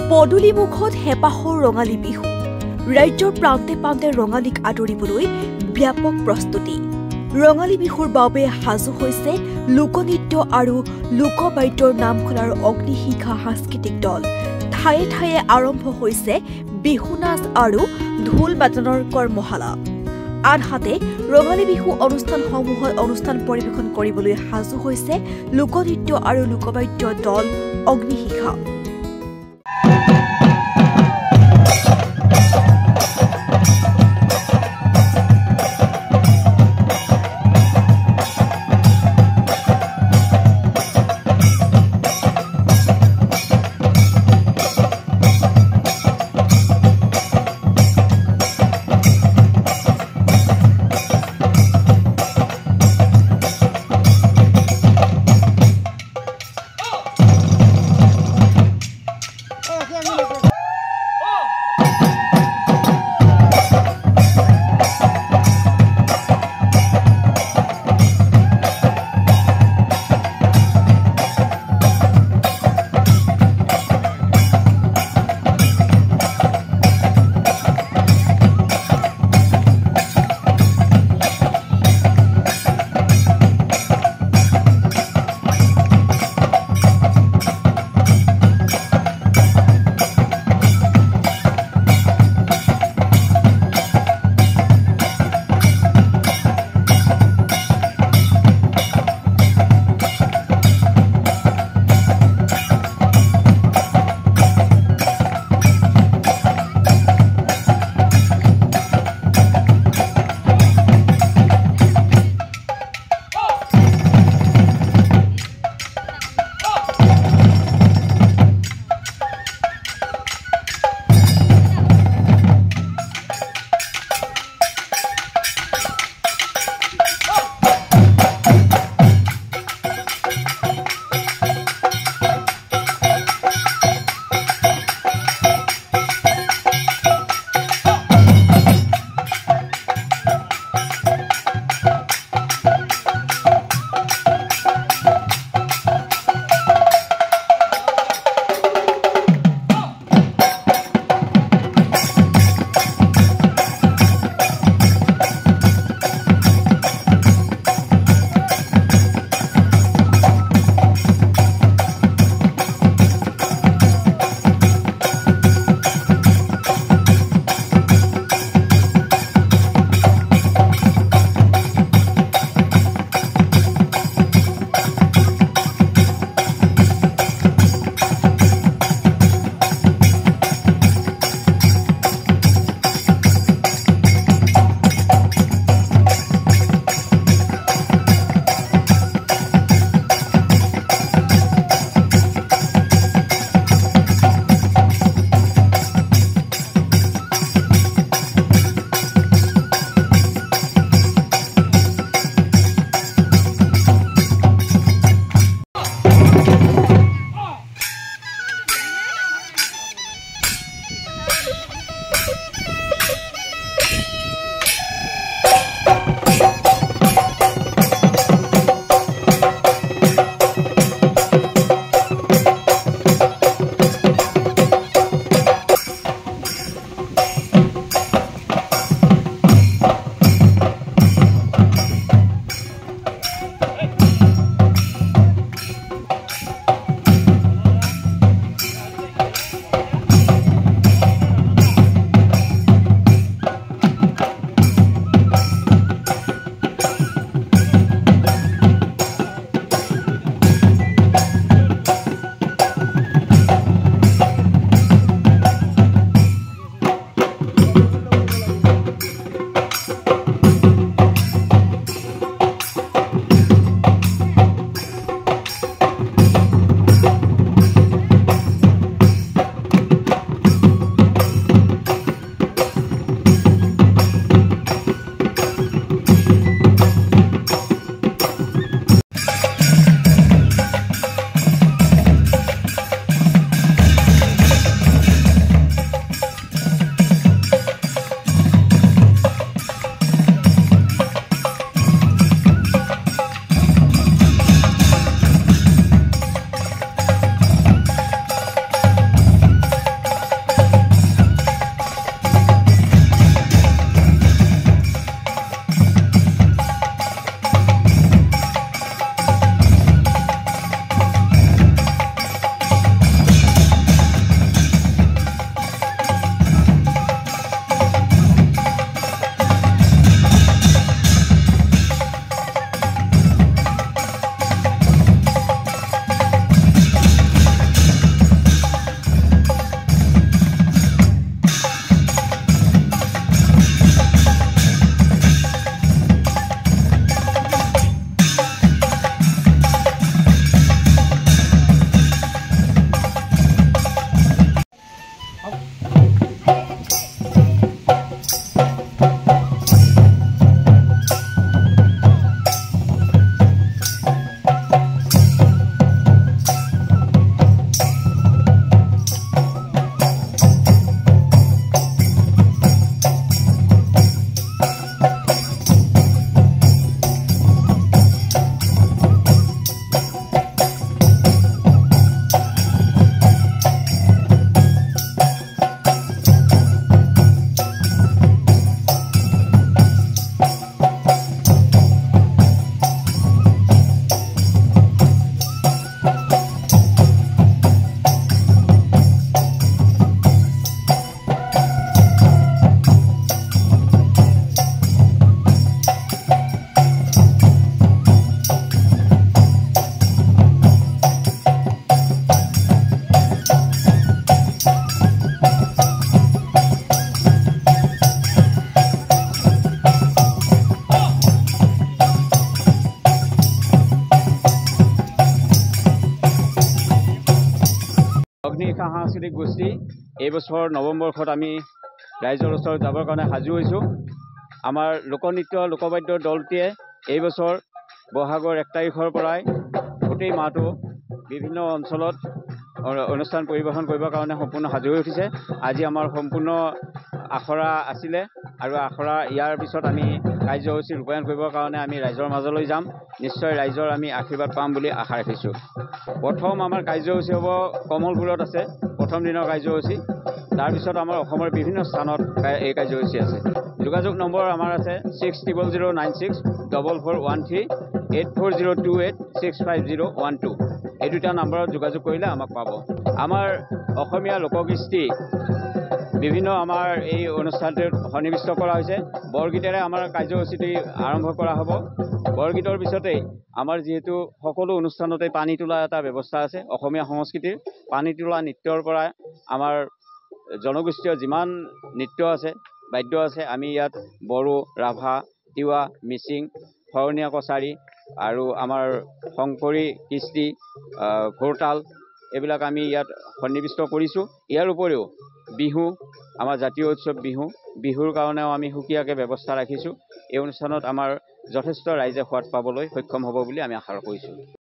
পদূলিমুখত হেঁপাহৰ ৰঙালী বিহু ৰাজ্যৰ প্ৰান্তে প্ৰান্তে ৰঙালীক আদৰিবলৈ ব্যাপক প্ৰস্তুতি ৰঙালী বিহুৰ বাবে সাজু হৈছে লোকনৃত্য আৰু লোকবাদ্যৰ নাম খোলাৰ অগ্নিশিখা সাংস্কৃতিক দল ঠায়ে ঠায়ে আৰম্ভ হৈছে বিহু নাচ আৰু ঢোল বাদনৰ কৰ্মশালা আনহাতে ৰঙালী বিহু অনুষ্ঠানসমূহত অনুষ্ঠান পৰিৱেশন কৰিবলৈ সাজু হৈছে লোকনৃত্য আৰু লোকবাদ্য দল অগ্নিশিখা বৰপেটা সাংস্কৃতিক গোষ্ঠী এই বছৰ নৱম বৰ্ষত আমি ৰাইজৰ ওচৰত যাবৰ কাৰণে সাজু হৈছোঁ। আমাৰ লোকনৃত্য লোকবাদ্যৰ দলটিয়ে এই বছৰ বহাগৰ 1 তাৰিখৰ পৰাই গোটেই মাহটো বিভিন্ন অঞ্চলত অনুষ্ঠান পৰিৱেশন কৰিবৰ কাৰণে সম্পূৰ্ণ সাজু হৈ উঠিছে। আজি আমাৰ সম্পূৰ্ণ আখৰা আছিলে আৰু আখৰা ইয়াৰ পিছত আমি কাৰ্যসূচী ৰূপায়ণ কৰিবৰ কাৰণে আমি ৰাইজৰ মাজলৈ যাম। নিশ্চয় ৰাইজৰ আমি আশীৰ্বাদ পাম বুলি আশা ৰাখিছোঁ। প্ৰথম আমাৰ কাৰ্যসূচী হ'ব কমলপুৰত আছে প্ৰথম দিনৰ কাৰ্যসূচী। তাৰপিছত আমাৰ অসমৰ বিভিন্ন স্থানত এই কাৰ্যসূচী আছে। যোগাযোগ নম্বৰ আমাৰ আছে 60096441384028 65012। এই দুটা নম্বৰত যোগাযোগ কৰিলে আমাক পাব। আমাৰ অসমীয়া লোককৃষ্টি বিভিন্ন আমাৰ এই অনুষ্ঠানটোত সন্নিৱিষ্ট কৰা হৈছে। বৰগীতেৰে আমাৰ কাৰ্যসূচীটি আৰম্ভ কৰা হ'ব। বৰগীতৰ পিছতেই আমাৰ যিহেতু সকলো অনুষ্ঠানতে পানী তোলা এটা ব্যৱস্থা আছে। অসমীয়া সংস্কৃতিৰ পানী তোলা নৃত্যৰ পৰা আমাৰ জনগোষ্ঠীয় যিমান নৃত্য আছে বাদ্য আছে আমি ইয়াত বড়ো, ৰাভা, তিৱা, মিচিং, শৰণীয়া কছাৰী আৰু আমাৰ শংকৰী কৃষ্টি, ঘোৰতাল এইবিলাক আমি ইয়াত সন্নিৱিষ্ট কৰিছোঁ। ইয়াৰ উপৰিও বিহু আমাৰ জাতীয় উৎসৱ বিহুৰ কাৰণেও আমি সুকীয়াকৈ ব্যৱস্থা ৰাখিছোঁ। এই অনুষ্ঠানত আমাৰ যথেষ্ট ৰাইজে সোৱাদ পাবলৈ সক্ষম হ'ব বুলি আমি আশা কৰিছোঁ।